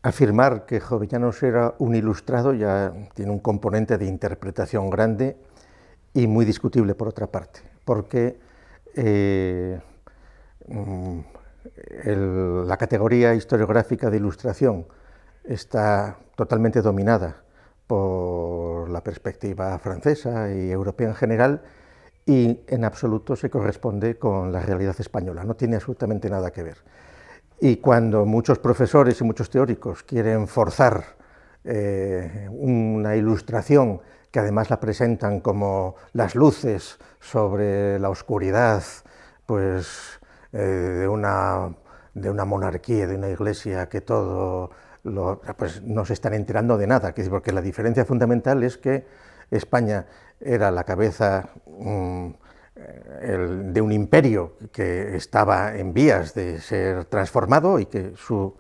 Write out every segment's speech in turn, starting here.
Afirmar que Jovellanos era un ilustrado ya tiene un componente de interpretación grande y muy discutible por otra parte, porque la categoría historiográfica de ilustración está totalmente dominada por la perspectiva francesa y europea en general, y en absoluto se corresponde con la realidad española, no tiene absolutamente nada que ver. Y cuando muchos profesores y muchos teóricos quieren forzar una ilustración que además la presentan como las luces sobre la oscuridad, pues de una monarquía, de una iglesia que todo pues no se están enterando de nada, porque la diferencia fundamental es que España era la cabeza de un imperio que estaba en vías de ser transformado y que su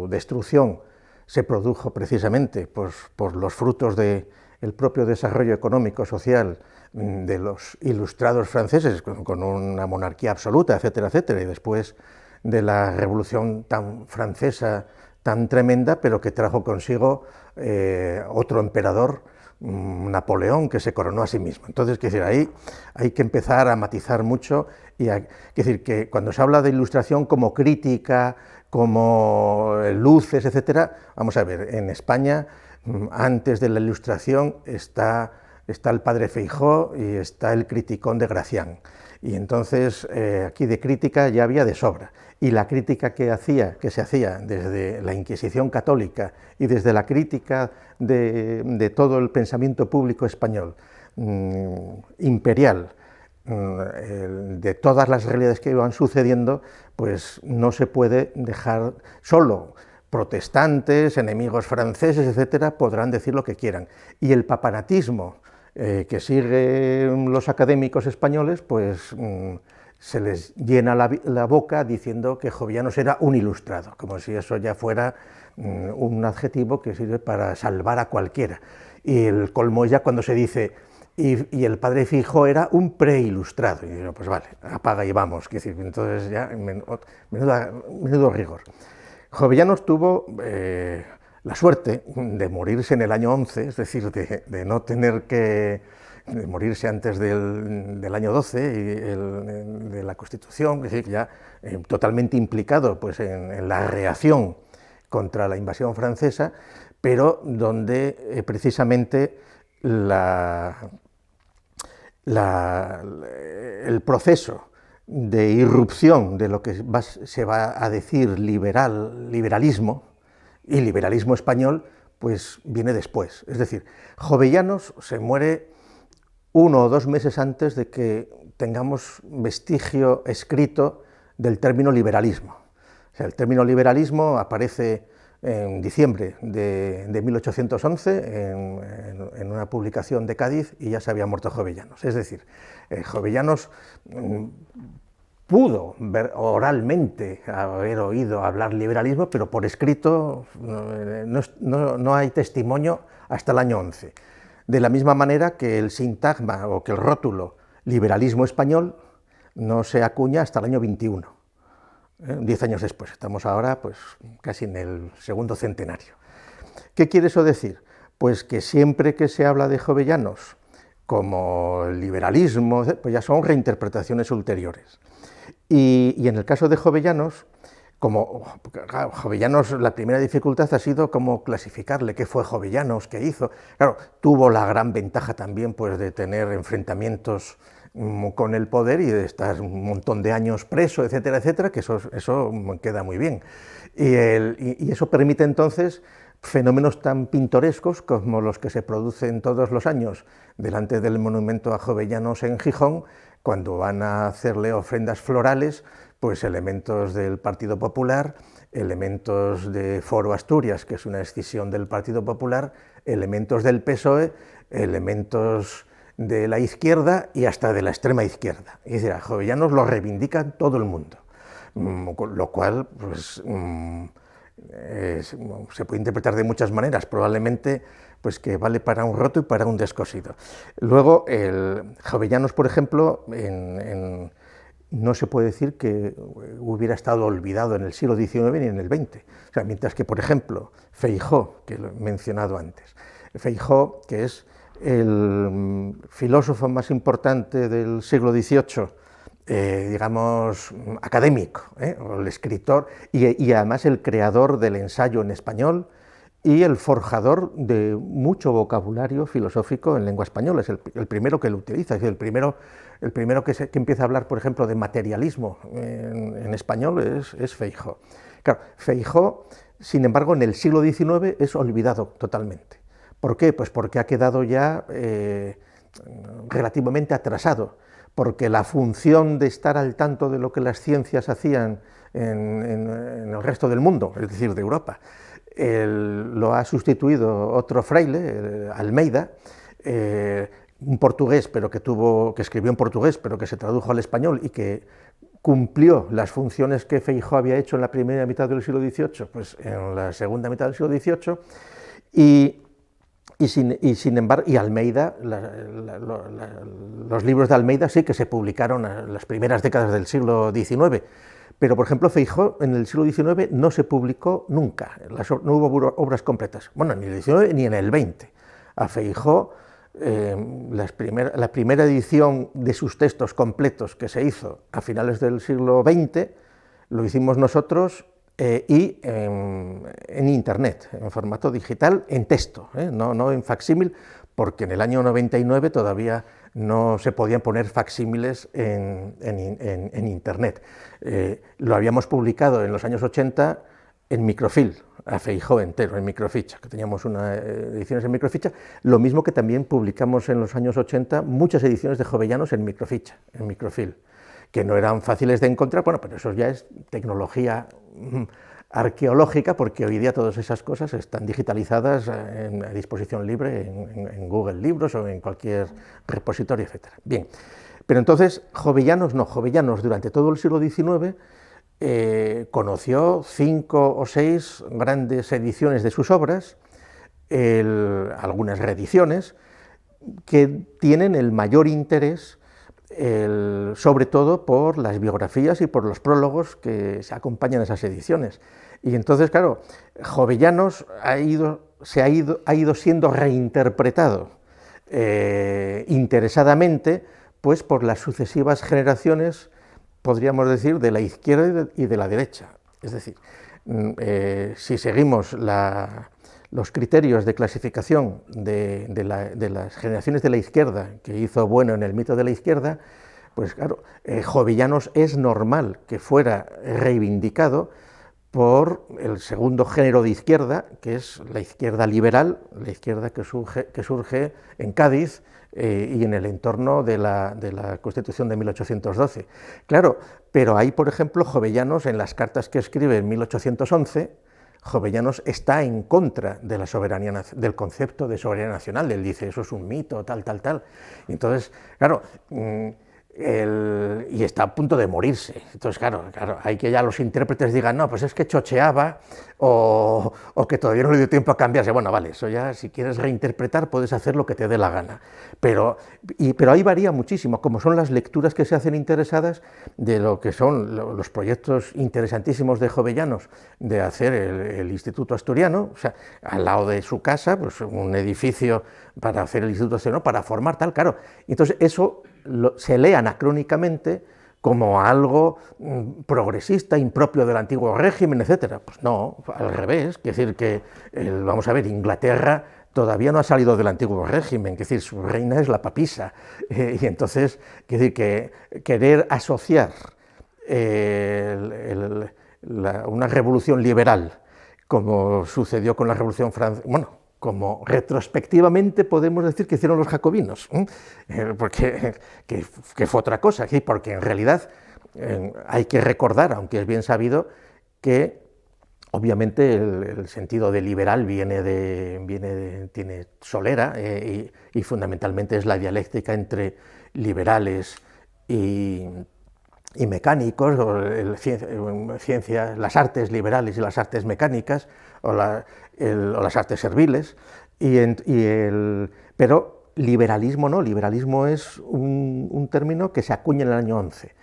destrucción se produjo precisamente por los frutos del propio desarrollo económico, social de los ilustrados franceses, con una monarquía absoluta, etcétera, etcétera, y después de la revolución tan francesa, tan tremenda, pero que trajo consigo otro emperador, Napoleón, que se coronó a sí mismo. Entonces, ahí hay que empezar a matizar mucho, y decir que cuando se habla de ilustración como crítica, como luces, etcétera, vamos a ver, en España, antes de la Ilustración está el padre Feijó y está el criticón de Gracián. Y entonces aquí de crítica ya había de sobra. Y la crítica que se hacía desde la Inquisición católica y desde la crítica de todo el pensamiento público español, imperial, de todas las realidades que iban sucediendo, pues no se puede dejar solo. Protestantes, enemigos franceses, etcétera, podrán decir lo que quieran. Y el papanatismo que siguen los académicos españoles, pues se les llena la boca diciendo que Jovellanos era un ilustrado, como si eso ya fuera un adjetivo que sirve para salvar a cualquiera. Y el colmo es ya cuando se dice y el padre Feijó era un preilustrado. Y digo, pues vale, apaga y vamos. Entonces ya, menudo rigor. Jovellanos tuvo la suerte de morirse en el año 11, es decir, de no tener que de morirse antes del año 12 de la Constitución, es decir, ya totalmente implicado pues, en la reacción contra la invasión francesa, pero donde precisamente el proceso de irrupción de lo que se va a decir liberalismo y liberalismo español, pues viene después. Es decir, Jovellanos se muere 1 o 2 meses antes de que tengamos vestigio escrito del término liberalismo. O sea, el término liberalismo aparece en diciembre de 1811 en una publicación de Cádiz, y ya se había muerto Jovellanos. Es decir, Jovellanos pudo oralmente haber oído hablar liberalismo, pero por escrito no hay testimonio hasta el año 11. De la misma manera que el sintagma o que el rótulo liberalismo español no se acuña hasta el año 21, 10 años después. Estamos ahora pues, casi en el segundo centenario. ¿Qué quiere eso decir? Pues que siempre que se habla de Jovellanos como liberalismo, pues ya son reinterpretaciones ulteriores. Y en el caso de Jovellanos, como claro, Jovellanos, la primera dificultad ha sido cómo clasificarle, qué fue Jovellanos, qué hizo. Claro, tuvo la gran ventaja también pues, de tener enfrentamientos con el poder y de estar un montón de años preso, etcétera, etcétera, que eso queda muy bien. Y eso permite entonces fenómenos tan pintorescos como los que se producen todos los años delante del monumento a Jovellanos en Gijón, cuando van a hacerle ofrendas florales, pues elementos del Partido Popular, elementos de Foro Asturias, que es una escisión del Partido Popular, elementos del PSOE, elementos de la izquierda y hasta de la extrema izquierda. Es decir, a Jovellanos lo reivindica todo el mundo, lo cual pues, se puede interpretar de muchas maneras. Probablemente pues que vale para un roto y para un descosido. Luego, Jovellanos, por ejemplo, no se puede decir que hubiera estado olvidado en el siglo XIX ni en el XX. O sea, mientras que, por ejemplo, Feijoo, que lo he mencionado antes, Feijoo, que es el filósofo más importante del siglo XVIII, digamos, académico, o el escritor, y además el creador del ensayo en español y el forjador de mucho vocabulario filosófico en lengua española. Es el primero que lo utiliza, es el primero que empieza a hablar, por ejemplo, de materialismo en español es Feijoo. Claro, Feijoo, sin embargo, en el siglo XIX es olvidado totalmente. ¿Por qué? Pues porque ha quedado ya relativamente atrasado, porque la función de estar al tanto de lo que las ciencias hacían en el resto del mundo, es decir, de Europa, lo ha sustituido otro fraile, Almeida, un portugués, pero que escribió en portugués, pero que se tradujo al español y que cumplió las funciones que Feijoo había hecho en la primera mitad del siglo XVIII, pues en la segunda mitad del siglo XVIII, sin embargo, y Almeida, los libros de Almeida sí que se publicaron en las primeras décadas del siglo XIX, pero, por ejemplo, Feijoo en el siglo XIX no se publicó nunca, no hubo obras completas, bueno, ni en el XIX ni en el XX. A Feijoo, la primera edición de sus textos completos que se hizo a finales del siglo XX, lo hicimos nosotros y en Internet, en formato digital, en texto, no en facsímil, porque en el año 99 todavía no se podían poner facsímiles en Internet. Lo habíamos publicado en los años 80 en microfilm, a Feijoo entero, en microficha, que teníamos ediciones en microficha, lo mismo que también publicamos en los años 80 muchas ediciones de Jovellanos en microficha, en microfilm, que no eran fáciles de encontrar, bueno, pero eso ya es tecnología arqueológica, porque hoy día todas esas cosas están digitalizadas a disposición libre en Google Libros o en cualquier repositorio, etc. Bien, pero entonces Jovellanos durante todo el siglo XIX conoció 5 o 6 grandes ediciones de sus obras, algunas reediciones, que tienen el mayor interés, sobre todo por las biografías y por los prólogos que se acompañan a esas ediciones. Y entonces, claro, Jovellanos ha ido siendo reinterpretado interesadamente, pues por las sucesivas generaciones, podríamos decir, de la izquierda y de la derecha. Es decir, si seguimos los criterios de clasificación de las generaciones de la izquierda que hizo Bueno en el mito de la izquierda, pues claro, Jovellanos es normal que fuera reivindicado por el segundo género de izquierda, que es la izquierda liberal, la izquierda que surge en Cádiz y en el entorno de la Constitución de 1812. Claro, pero hay, por ejemplo, Jovellanos, en las cartas que escribe en 1811, Jovellanos está en contra de la soberanía, del concepto de soberanía nacional. Él dice, eso es un mito, tal. Entonces, claro, y está a punto de morirse. Entonces, claro, hay que ya los intérpretes digan, no, pues es que chocheaba o que todavía no le dio tiempo a cambiarse. Bueno, vale, eso ya, si quieres reinterpretar, puedes hacer lo que te dé la gana. Pero ahí varía muchísimo, como son las lecturas que se hacen interesadas de lo que son los proyectos interesantísimos de Jovellanos, de hacer el Instituto Asturiano, o sea, al lado de su casa, pues un edificio para hacer el Instituto Asturiano, para formar tal, claro. Entonces, eso se lee anacrónicamente como algo progresista, impropio del antiguo régimen, etc. Pues no, al revés, es decir, que, vamos a ver, Inglaterra todavía no ha salido del antiguo régimen, es decir, su reina es la papisa, y entonces, es decir, que querer asociar una revolución liberal, como sucedió con la Revolución Francesa, bueno, como retrospectivamente podemos decir que hicieron los jacobinos, porque que fue otra cosa, porque en realidad hay que recordar, aunque es bien sabido, que obviamente el sentido de liberal tiene Solera, y fundamentalmente es la dialéctica entre liberales y mecánicos, o las artes liberales y las artes mecánicas, o las artes serviles, Pero liberalismo no, liberalismo es un término que se acuña en el año 11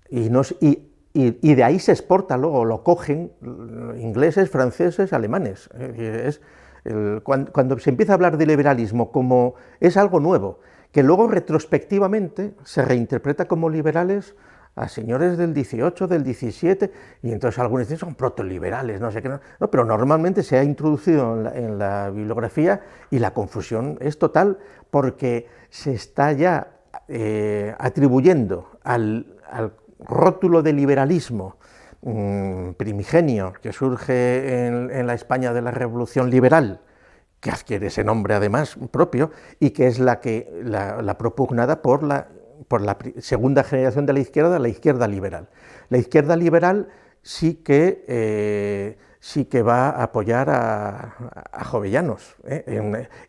y de ahí se exporta luego, lo cogen ingleses, franceses, alemanes. Cuando se empieza a hablar de liberalismo como es algo nuevo, que luego retrospectivamente se reinterpreta como liberales a señores del 18, del 17, y entonces algunos dicen son protoliberales, no sé qué, no, pero normalmente se ha introducido en la bibliografía y la confusión es total porque se está ya atribuyendo al rótulo de liberalismo primigenio que surge en la España de la Revolución Liberal, que adquiere ese nombre además propio y que es la propugnada por la segunda generación de la izquierda liberal. La izquierda liberal sí que va a apoyar a Jovellanos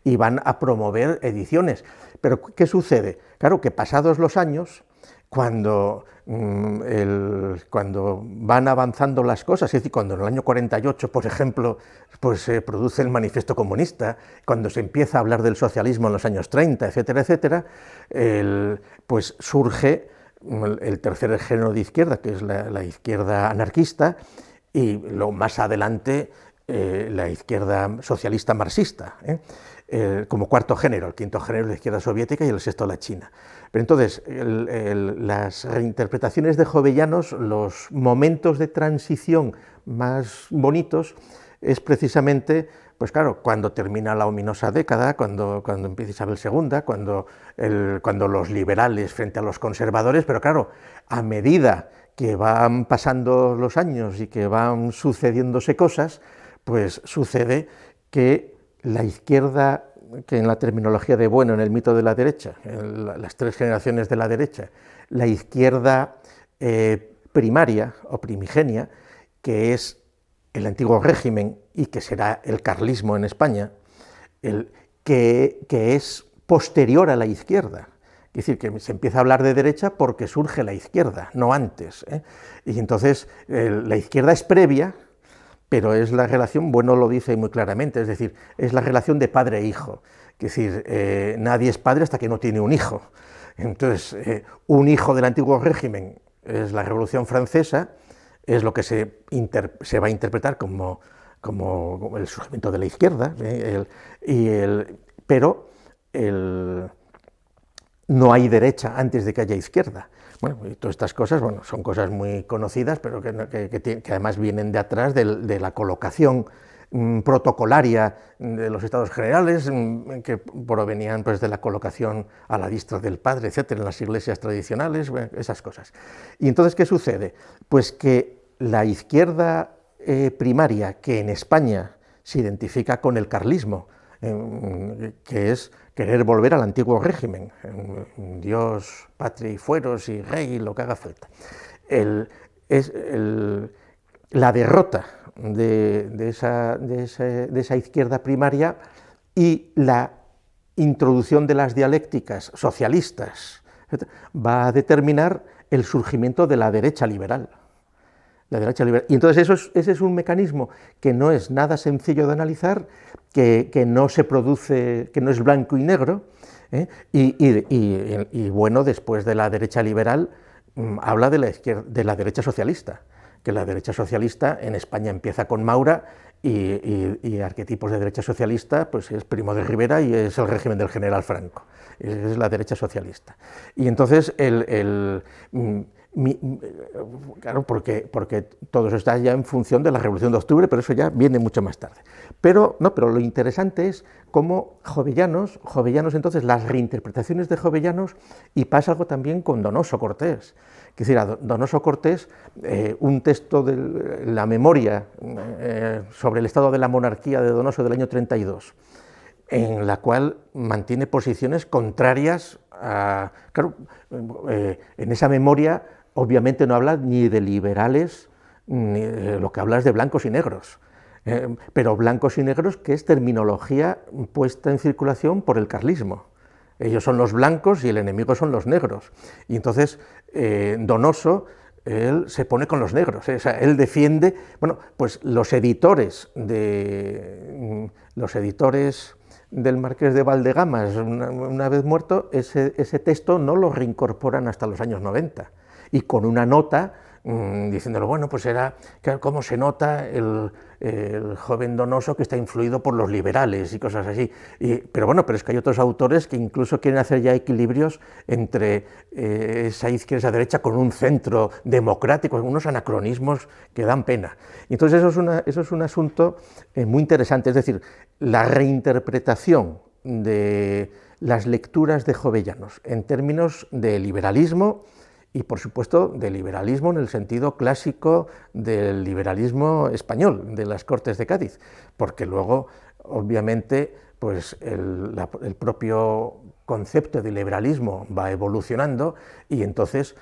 y van a promover ediciones. Pero ¿qué sucede? Claro que pasados los años, cuando van avanzando las cosas, es decir, cuando en el año 48, por ejemplo, pues se produce el Manifiesto Comunista, cuando se empieza a hablar del socialismo en los años 30, etcétera, etcétera, pues surge el tercer género de izquierda, que es la izquierda anarquista, y luego más adelante la izquierda socialista marxista, como cuarto género. El quinto género es la izquierda soviética y el sexto la China. Pero entonces, las reinterpretaciones de Jovellanos, los momentos de transición más bonitos, es precisamente, pues claro, cuando termina la ominosa década, cuando empieza Isabel II, cuando los liberales frente a los conservadores, pero claro, a medida que van pasando los años y que van sucediéndose cosas, pues sucede que la izquierda, que en la terminología de Bueno, en el mito de la derecha, en las tres generaciones de la derecha, la izquierda primaria o primigenia, que es el antiguo régimen y que será el carlismo en España, que es posterior a la izquierda. Es decir, que se empieza a hablar de derecha porque surge la izquierda, no antes. Y entonces la izquierda es previa, pero es la relación, Bueno lo dice muy claramente, es decir, es la relación de padre e hijo. Es decir, nadie es padre hasta que no tiene un hijo. Entonces, un hijo del antiguo régimen es la Revolución Francesa, es lo que se va a interpretar como el surgimiento de la izquierda, pero no hay derecha antes de que haya izquierda. Bueno, y todas estas cosas, bueno, son cosas muy conocidas, pero que además vienen de atrás de la colocación protocolaria de los estados generales, que provenían pues de la colocación a la diestra del padre, etcétera, en las iglesias tradicionales, bueno, esas cosas. Y entonces, ¿qué sucede? Pues que la izquierda primaria, que en España se identifica con el carlismo, que es querer volver al antiguo régimen, Dios, patria y fueros y rey, lo que haga falta. La derrota de esa izquierda primaria y la introducción de las dialécticas socialistas va a determinar el surgimiento de la derecha liberal. Y entonces ese es un mecanismo que no es nada sencillo de analizar, que no se produce, que no es blanco y negro, y bueno, después de la derecha liberal, habla de la derecha socialista, que la derecha socialista en España empieza con Maura y arquetipos de derecha socialista, pues es Primo de Rivera y es el régimen del general Franco, es la derecha socialista. Y entonces claro, porque todo eso está ya en función de la Revolución de Octubre, pero eso ya viene mucho más tarde. Pero lo interesante es cómo Jovellanos entonces, las reinterpretaciones de Jovellanos, y pasa algo también con Donoso Cortés. Es decir, a Donoso Cortés, un texto de la memoria sobre el estado de la monarquía de Donoso del año 32, en la cual mantiene posiciones contrarias a... Claro, en esa memoria obviamente no habla ni de liberales, ni lo que habla es de blancos y negros, pero blancos y negros que es terminología puesta en circulación por el carlismo. Ellos son los blancos y el enemigo son los negros. Y entonces Donoso, él se pone con los negros, o sea, él defiende, bueno, pues los editores del Marqués de Valdegamas, una vez muerto, ese texto no lo reincorporan hasta los años 90, y con una nota diciéndolo, bueno, pues era cómo se nota el joven Donoso que está influido por los liberales y cosas así. Pero bueno, pero es que hay otros autores que incluso quieren hacer ya equilibrios entre esa izquierda y esa derecha con un centro democrático, unos anacronismos que dan pena. Y entonces eso es un asunto muy interesante, es decir, la reinterpretación de las lecturas de Jovellanos en términos de liberalismo, y por supuesto de liberalismo en el sentido clásico del liberalismo español, de las Cortes de Cádiz, porque luego, obviamente, pues el propio concepto de liberalismo va evolucionando y entonces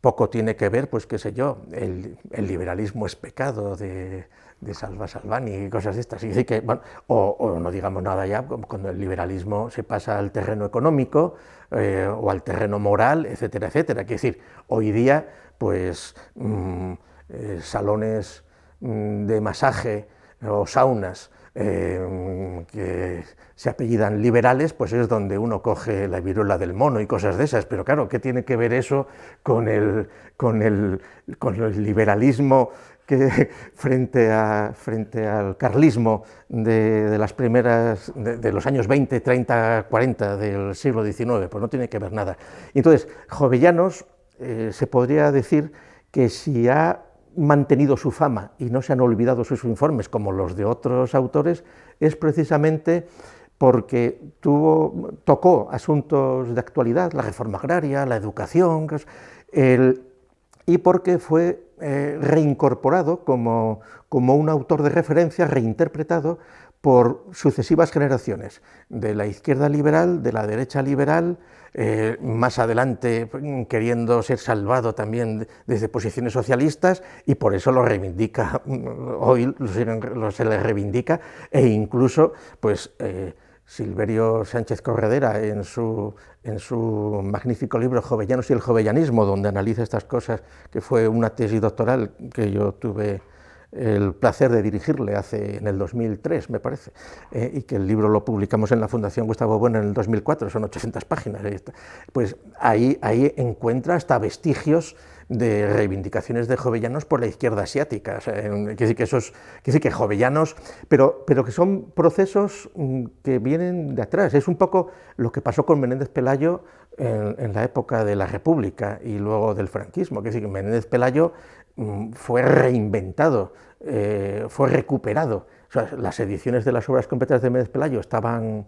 poco tiene que ver, pues qué sé yo, el liberalismo es pecado de Salva Salvani y cosas de estas. Y que, bueno, o no digamos nada ya cuando el liberalismo se pasa al terreno económico o al terreno moral, etcétera, etcétera. Quiero decir, hoy día, pues salones de masaje o saunas que se apellidan liberales, pues es donde uno coge la viruela del mono y cosas de esas. Pero claro, ¿qué tiene que ver eso con el liberalismo que frente al carlismo de las primeras, de los años 20, 30, 40 del siglo XIX? Pues no tiene que ver nada. Entonces, Jovellanos se podría decir que si ha mantenido su fama y no se han olvidado sus informes como los de otros autores, es precisamente porque tocó asuntos de actualidad, la reforma agraria, la educación, y porque fue reincorporado como un autor de referencia, reinterpretado por sucesivas generaciones, de la izquierda liberal, de la derecha liberal, más adelante queriendo ser salvado también desde posiciones socialistas, y por eso lo reivindica, hoy se le reivindica, e incluso pues Silverio Sánchez Corredera, en su magnífico libro Jovellanos y el jovellanismo, donde analiza estas cosas, que fue una tesis doctoral que yo tuve el placer de dirigirle en el 2003, me parece, y que el libro lo publicamos en la Fundación Gustavo Bueno en el 2004, son 800 páginas. Pues ahí encuentra hasta vestigios de reivindicaciones de Jovellanos por la izquierda asiática. O sea, quiere decir que Jovellanos, pero que son procesos que vienen de atrás. Es un poco lo que pasó con Menéndez Pelayo en la época de la República y luego del franquismo. Quiere decir que Menéndez Pelayo fue reinventado, fue recuperado. O sea, las ediciones de las obras completas de Menéndez Pelayo estaban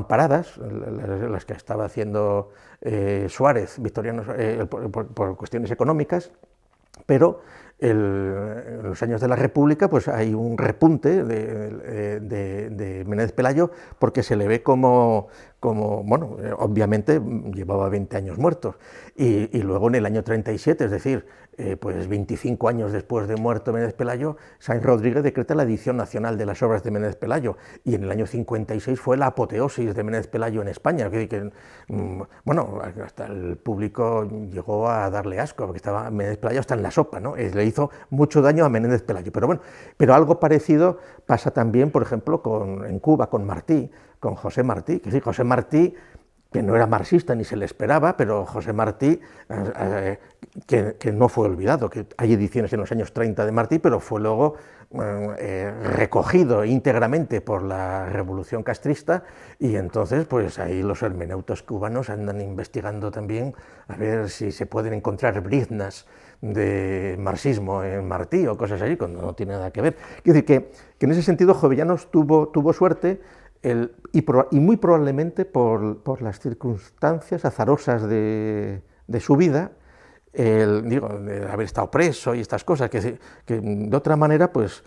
paradas, las que estaba haciendo Suárez, Victoriano, por cuestiones económicas, pero en los años de la República pues hay un repunte de Menéndez Pelayo, porque se le ve como bueno, obviamente llevaba 20 años muerto, y luego en el año 37, es decir, pues 25 años después de muerto Menéndez Pelayo, Sáenz Rodríguez decreta la edición nacional de las obras de Menéndez Pelayo, y en el año 56 fue la apoteosis de Menéndez Pelayo en España, bueno, hasta el público llegó a darle asco, porque estaba Menéndez Pelayo hasta en la sopa, ¿no? Le hizo mucho daño a Menéndez Pelayo, pero bueno, pero algo parecido pasa también, por ejemplo, en Cuba, con Martí, con José Martí, que sí, José Martí, que no era marxista ni se le esperaba, pero José Martí, que no fue olvidado, que hay ediciones en los años 30 de Martí, pero fue luego recogido íntegramente por la revolución castrista, y entonces pues ahí los hermeneutas cubanos andan investigando también a ver si se pueden encontrar briznas de marxismo en Martí o cosas así, cuando no tiene nada que ver. Quiero decir que en ese sentido Jovellanos tuvo suerte, y muy probablemente por las circunstancias azarosas de su vida, de haber estado preso y estas cosas, que de otra manera, pues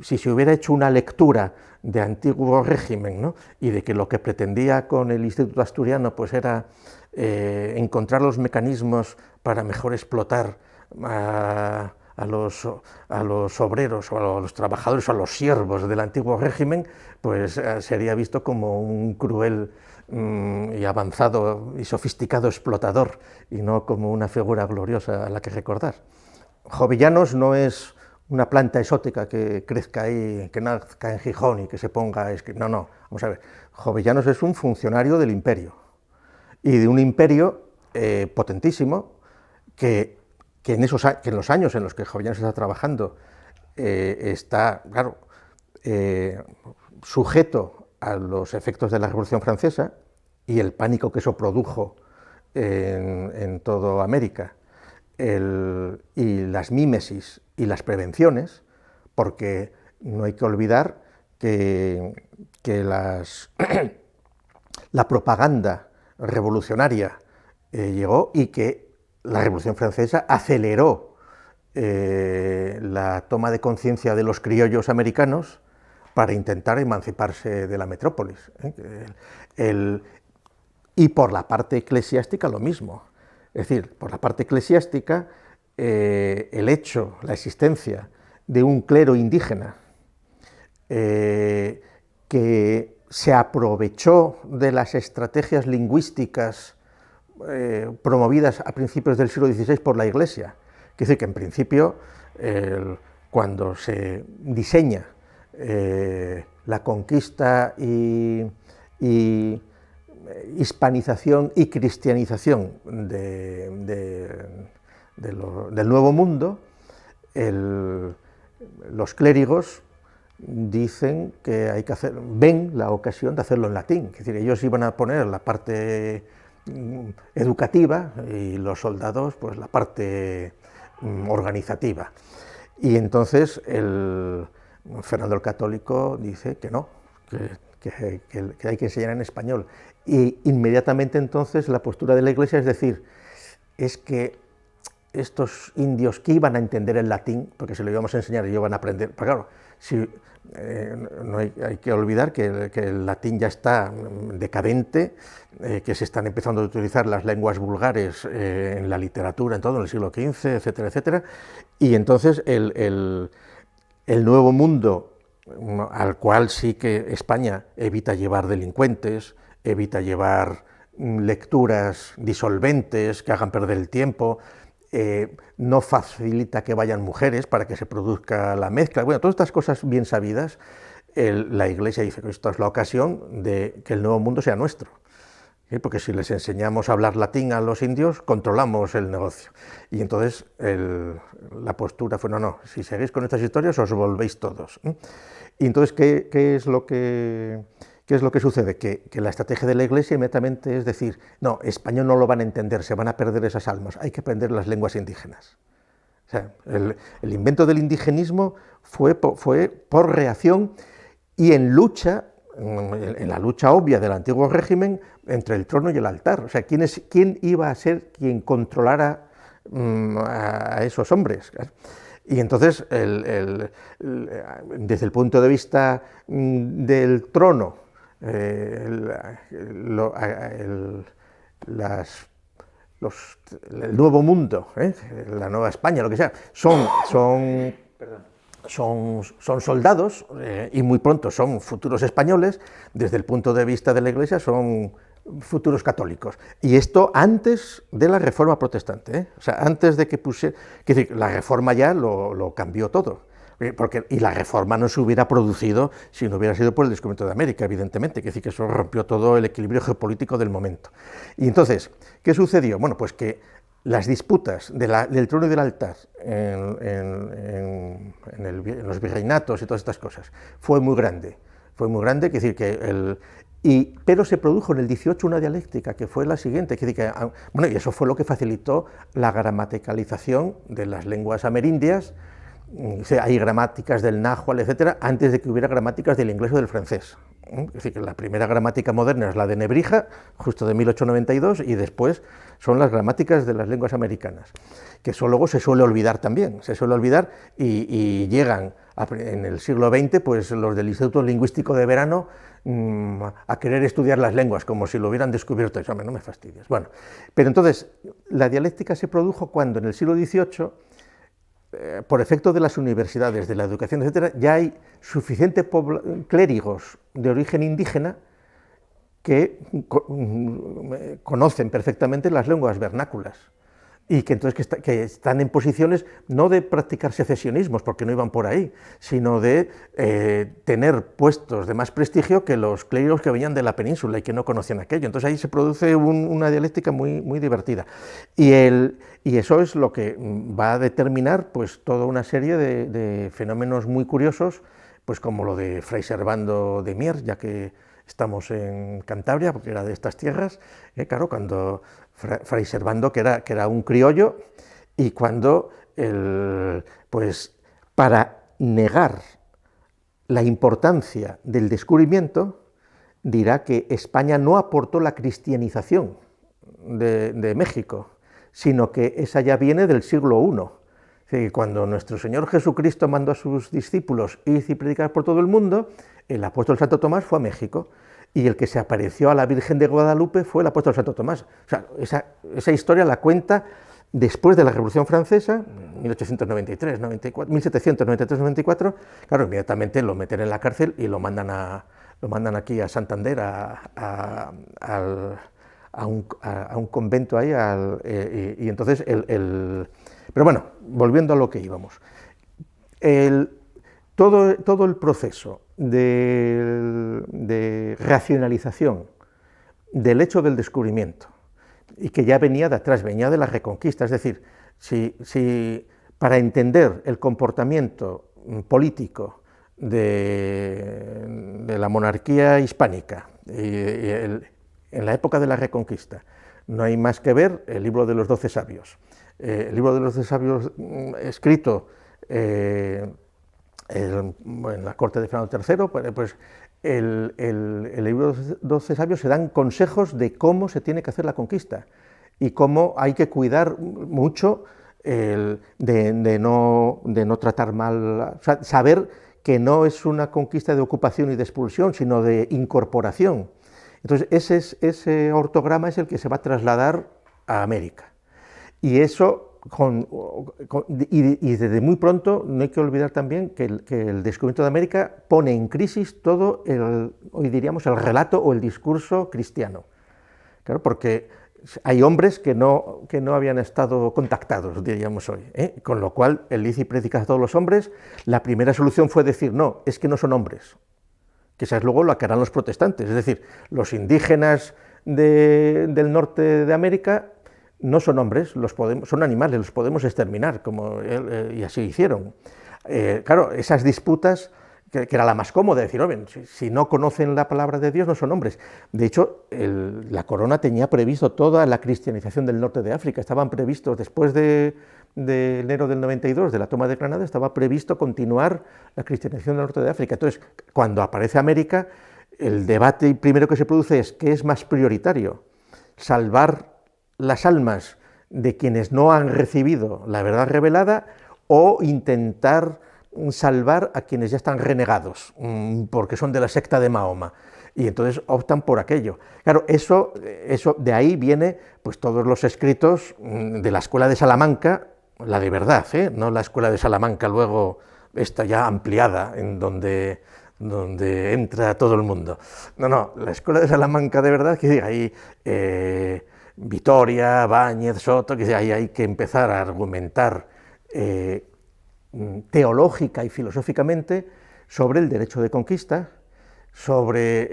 si se hubiera hecho una lectura de antiguo régimen, ¿no?, y de que lo que pretendía con el Instituto Asturiano pues era encontrar los mecanismos para mejor explotar a los obreros o a los trabajadores o a los siervos del antiguo régimen, pues sería visto como un cruel y avanzado y sofisticado explotador, y no como una figura gloriosa a la que recordar. Jovellanos no es una planta exótica que crezca ahí, que nazca en Gijón y que se ponga... No, no, vamos a ver, Jovellanos es un funcionario del imperio, y de un imperio potentísimo que en los años en los que Jovellanos está trabajando está, claro, sujeto a los efectos de la Revolución Francesa y el pánico que eso produjo en toda América, y las mímesis y las prevenciones, porque no hay que olvidar que la propaganda revolucionaria llegó y que la Revolución Francesa aceleró la toma de conciencia de los criollos americanos para intentar emanciparse de la metrópolis. Y por la parte eclesiástica lo mismo. Es decir, por la parte eclesiástica, el hecho, la existencia de un clero indígena que se aprovechó de las estrategias lingüísticas promovidas a principios del siglo XVI por la Iglesia. Quiere decir que en principio, cuando se diseña la conquista y hispanización y cristianización del Nuevo Mundo, los clérigos dicen que hay que ven la ocasión de hacerlo en latín. Es decir, ellos iban a poner la parte educativa y los soldados pues la parte organizativa. Y entonces Fernando el Católico dice que no, que hay que enseñar en español. Y inmediatamente entonces la postura de la Iglesia es decir, es que estos indios que iban a entender el latín, porque se lo íbamos a enseñar y ellos van a aprender, pero claro, no hay que olvidar que el latín ya está decadente, que se están empezando a utilizar las lenguas vulgares en la literatura, en todo, en el siglo XV, etcétera, etcétera, y entonces el Nuevo Mundo, al cual sí que España evita llevar delincuentes, evita llevar lecturas disolventes que hagan perder el tiempo, no facilita que vayan mujeres para que se produzca la mezcla. Bueno, todas estas cosas bien sabidas, la Iglesia dice que esta es la ocasión de que el Nuevo Mundo sea nuestro. ¿Sí? Porque si les enseñamos a hablar latín a los indios, controlamos el negocio. Y entonces la postura fue, no, si seguís con estas historias os volvéis todos. Y entonces, ¿qué es lo que sucede? Que la estrategia de la Iglesia inmediatamente es decir, no, español no lo van a entender, se van a perder esas almas, hay que aprender las lenguas indígenas. O sea, el invento del indigenismo fue por reacción y en la lucha obvia del antiguo régimen entre el trono y el altar. O sea, ¿quién iba a ser quien controlara a esos hombres? Y entonces, desde el punto de vista del trono, el Nuevo Mundo, la Nueva España, lo que sea, son soldados y muy pronto son futuros españoles. Desde el punto de vista de la Iglesia son futuros católicos. Y esto antes de la Reforma Protestante, o sea, antes de que pusiera... Es decir, la Reforma ya lo cambió todo. Y la Reforma no se hubiera producido si no hubiera sido por el descubrimiento de América, evidentemente, que decir que eso rompió todo el equilibrio geopolítico del momento. Y entonces, ¿qué sucedió? Bueno, pues que las disputas del trono y del altar en los virreinatos y todas estas cosas fue muy grande, quiere decir que pero se produjo en el 18 una dialéctica que fue la siguiente, y eso fue lo que facilitó la gramaticalización de las lenguas amerindias. O sea, hay gramáticas del náhuatl, etcétera, antes de que hubiera gramáticas del inglés o del francés. Es decir, que la primera gramática moderna es la de Nebrija, justo de 1892, y después son las gramáticas de las lenguas americanas, que eso luego se suele olvidar también, y llegan en el siglo XX pues, los del Instituto Lingüístico de Verano a querer estudiar las lenguas, como si lo hubieran descubierto. Eso, no me fastidies. Bueno, pero entonces, la dialéctica se produjo cuando en el siglo XVIII, por efecto de las universidades, de la educación, etcétera, ya hay suficientes clérigos de origen indígena que conocen perfectamente las lenguas vernáculas. y que entonces que están en posiciones no de practicar secesionismos, porque no iban por ahí, sino de tener puestos de más prestigio que los clérigos que venían de la península y que no conocían aquello. Entonces ahí se produce una dialéctica muy, muy divertida. Y eso es lo que va a determinar pues, toda una serie de fenómenos muy curiosos, pues como lo de Fray Servando de Mier, ya que estamos en Cantabria, porque era de estas tierras, claro, cuando Fray Servando, que era un criollo, y cuando, pues, para negar la importancia del descubrimiento, dirá que España no aportó la cristianización de México, sino que esa ya viene del siglo I. Cuando nuestro Señor Jesucristo mandó a sus discípulos ir y predicar por todo el mundo, el apóstol Santo Tomás fue a México, y el que se apareció a la Virgen de Guadalupe fue el apóstol Santo Tomás. O sea, esa historia la cuenta después de la Revolución Francesa, 1893, 94, 1793-94, claro, inmediatamente lo meten en la cárcel y lo mandan aquí a Santander, a un convento ahí, y entonces pero bueno, volviendo a lo que íbamos, todo el proceso de racionalización del hecho del descubrimiento, y que ya venía de atrás, venía de la Reconquista, es decir, si para entender el comportamiento político de la monarquía hispánica en la época de la Reconquista, no hay más que ver el libro de los 12 sabios. El libro de los 12 sabios escrito en la corte de Fernando III, pues el libro de los 12 sabios se dan consejos de cómo se tiene que hacer la conquista y cómo hay que cuidar mucho de no tratar mal, o sea, saber que no es una conquista de ocupación y de expulsión, sino de incorporación. Entonces ese ortograma es el que se va a trasladar a América. Y eso, y desde muy pronto, no hay que olvidar también que el descubrimiento de América pone en crisis todo hoy diríamos, el relato o el discurso cristiano. Claro, porque hay hombres que no habían estado contactados, diríamos hoy, con lo cual el id y predicad a todos los hombres, la primera solución fue decir, no, es que no son hombres, que esa es luego lo que harán los protestantes, es decir, los indígenas del norte de América no son hombres, son animales, los podemos exterminar, y así hicieron. Claro, esas disputas, que era la más cómoda, decir, oye, si no conocen la palabra de Dios, no son hombres. De hecho, la corona tenía previsto toda la cristianización del norte de África, estaban previstos, después de enero del 92, de la toma de Granada, estaba previsto continuar la cristianización del norte de África. Entonces, cuando aparece América, el debate primero que se produce es, ¿qué es más prioritario? ¿Salvar las almas de quienes no han recibido la verdad revelada o intentar salvar a quienes ya están renegados porque son de la secta de Mahoma? Y entonces optan por aquello. Claro, eso de ahí viene pues todos los escritos de la escuela de Salamanca, la de verdad, no la escuela de Salamanca luego esta ya ampliada en donde entra todo el mundo. No, la escuela de Salamanca de verdad, que ahí Vitoria, Báñez, Soto, que ahí hay que empezar a argumentar teológica y filosóficamente sobre el derecho de conquista, sobre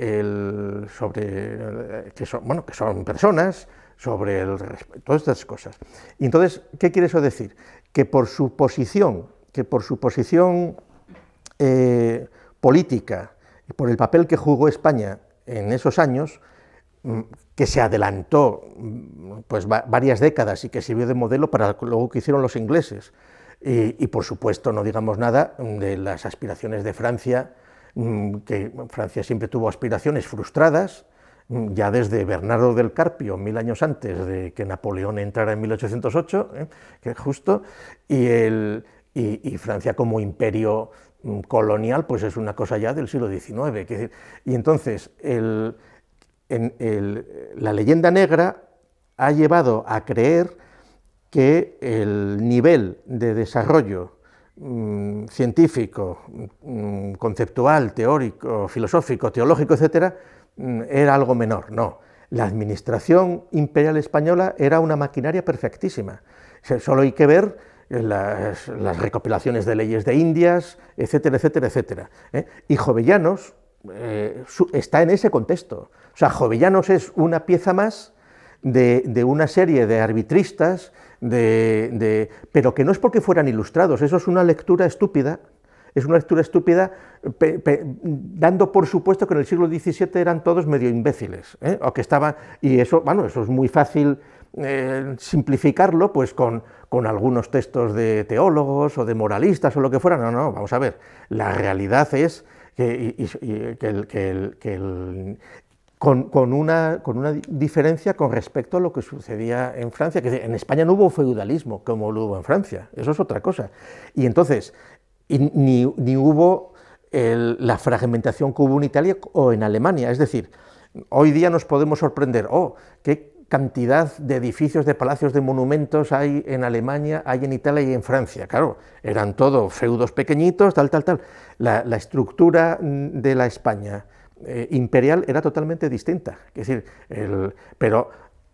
que son personas, sobre todas estas cosas. Y entonces, ¿qué quiere eso decir? Que por su posición política y por el papel que jugó España en esos años, que se adelantó pues varias décadas y que sirvió de modelo para luego que hicieron los ingleses, y por supuesto no digamos nada de las aspiraciones de Francia, que Francia siempre tuvo aspiraciones frustradas, ya desde Bernardo del Carpio, 1000 años antes de que Napoleón entrara en 1808, que es justo, y Francia como imperio colonial, pues es una cosa ya del siglo XIX. Y entonces la leyenda negra ha llevado a creer que el nivel de desarrollo científico, conceptual, teórico, filosófico, teológico, etcétera, era algo menor. No, La administración imperial española era una maquinaria perfectísima. Solo hay que ver las recopilaciones de leyes de Indias, etcétera, etcétera, etcétera. Y Jovellanos está en ese contexto. O sea, Jovellanos es una pieza más de una serie de arbitristas, pero que no es porque fueran ilustrados, eso es una lectura estúpida. Es una lectura estúpida, dando por supuesto que en el siglo XVII eran todos medio imbéciles, o que estaban, y eso, bueno, eso es muy fácil simplificarlo, pues con algunos textos de teólogos o de moralistas o lo que fuera. No, no, vamos a ver, la realidad es con una diferencia con respecto a lo que sucedía en Francia, que en España no hubo feudalismo como lo hubo en Francia, eso es otra cosa. Y entonces, ni hubo la fragmentación que hubo en Italia o en Alemania. Es decir, hoy día nos podemos sorprender, qué cantidad de edificios, de palacios, de monumentos hay en Alemania, hay en Italia y en Francia. Claro, eran todos feudos pequeñitos, tal. La estructura de la España imperial era totalmente distinta. Es decir,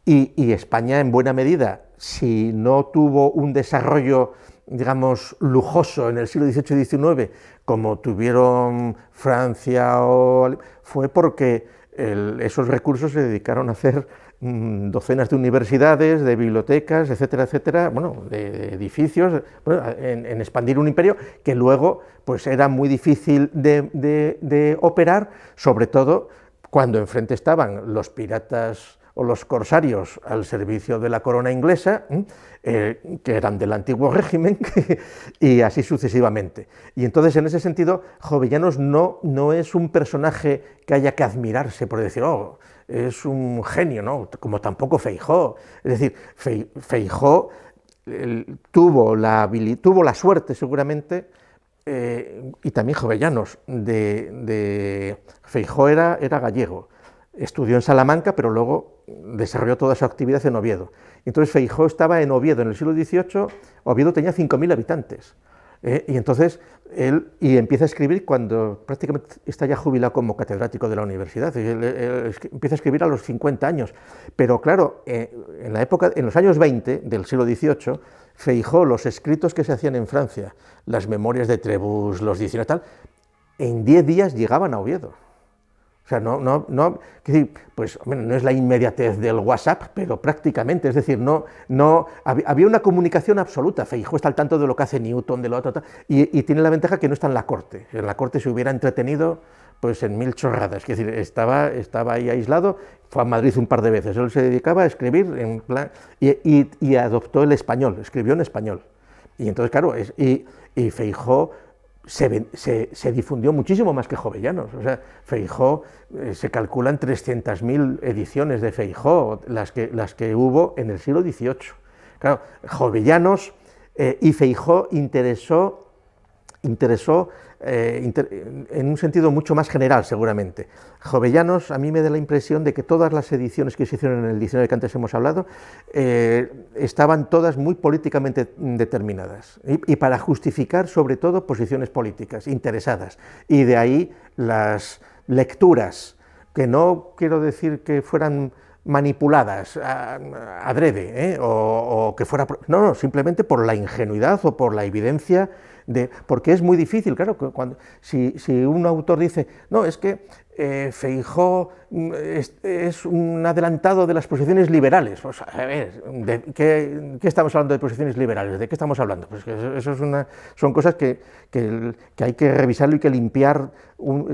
y España en buena medida, si no tuvo un desarrollo, digamos, lujoso en el siglo XVIII y XIX, como tuvieron Francia, fue porque esos recursos se dedicaron a hacer docenas de universidades, de bibliotecas, etcétera, etcétera, bueno, de edificios, bueno, en expandir un imperio que luego pues era muy difícil de operar, sobre todo cuando enfrente estaban los piratas o los corsarios al servicio de la corona inglesa, que eran del antiguo régimen, y así sucesivamente. Y entonces, en ese sentido, Jovellanos no es un personaje que haya que admirarse por decir, es un genio, ¿no? Como tampoco Feijóo. Es decir, Feijóo tuvo la suerte, seguramente, y también Jovellanos, Feijóo era gallego. Estudió en Salamanca, pero luego desarrolló toda su actividad en Oviedo. Entonces Feijóo estaba en Oviedo en el siglo XVIII, Oviedo tenía 5.000 habitantes. Y entonces él empieza a escribir cuando prácticamente está ya jubilado como catedrático de la universidad. Él empieza a escribir a los 50 años. Pero claro, en los años 20 del siglo XVIII, Feijóo, los escritos que se hacían en Francia, las memorias de Trebus, los diccionarios, tal, en 10 días llegaban a Oviedo. O sea, pues, bueno, no es la inmediatez del WhatsApp, pero prácticamente, es decir, había una comunicación absoluta. Feijóo está al tanto de lo que hace Newton, de lo otro, y tiene la ventaja que no está en la corte. En la corte se hubiera entretenido pues en 1000 chorradas, es decir, estaba ahí aislado, fue a Madrid un par de veces, él se dedicaba a escribir en plan, y adoptó el español, escribió en español. Y entonces, claro, y Feijóo se difundió muchísimo más que Jovellanos. O sea, Feijóo, se calculan 300.000 ediciones de Feijóo, las que hubo en el siglo XVIII. Claro, Jovellanos y Feijóo interesó en un sentido mucho más general, seguramente. Jovellanos, a mí me da la impresión de que todas las ediciones que se hicieron en el diccionario que antes hemos hablado estaban todas muy políticamente determinadas y para justificar sobre todo posiciones políticas interesadas, y de ahí las lecturas, que no quiero decir que fueran manipuladas adrede, o que fuera... No, simplemente por la ingenuidad o por la evidencia porque es muy difícil, claro, si un autor dice, no, es que Feijóo es un adelantado de las posiciones liberales. Pues, a ver, ¿qué estamos hablando de posiciones liberales? ¿De qué estamos hablando? Pues que eso son cosas que hay que revisarlo y que limpiar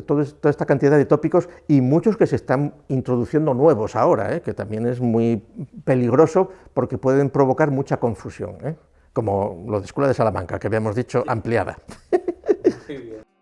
toda esta cantidad de tópicos, y muchos que se están introduciendo nuevos ahora, que también es muy peligroso porque pueden provocar mucha confusión, como lo de Escuela de Salamanca, que habíamos dicho, ampliada. Muy bien.